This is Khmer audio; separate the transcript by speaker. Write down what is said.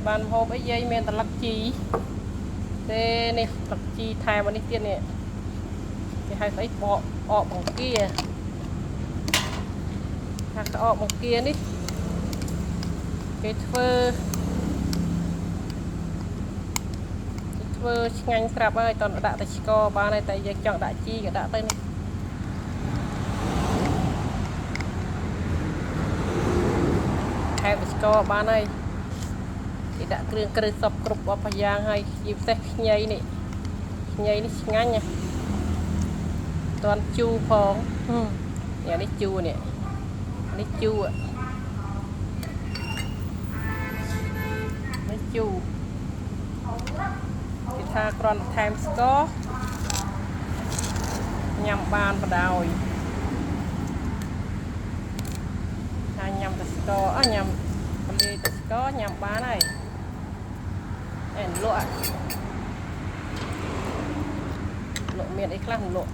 Speaker 1: បានហូបអីយាយមានតលឹកជីទេនេះតលឹកជីថែមនេះទៀតនេះគេហៅស្អីបកអកបង្គាថាក្អកបង្គានេះគេធ្វើឆ្ងាញ់ប្រាប់ហើយតោះដាក់តែស្ករបានហើយតែយើងចង់ដាក់ជីក៏ដាក់ទៅនេះថែមស្ករបានហើយគេដាក់គ្រឿងគ្រឹះសពគ្រប់អស់យ៉ាងហើយជាពិសេសខ្ញីនេះឆ្ងាញ់ណាតន់ជូរផងនេះជូរនេះជូរនេះជូរគេថាគ្រាន់តែថែមស្ករញ៉ាំបានបដ ாய் ថាញ៉ាំតែស្ករញ៉ាំពលីតែស្ករញ៉ាំបានហើយលក់មានអីខ្លះលក់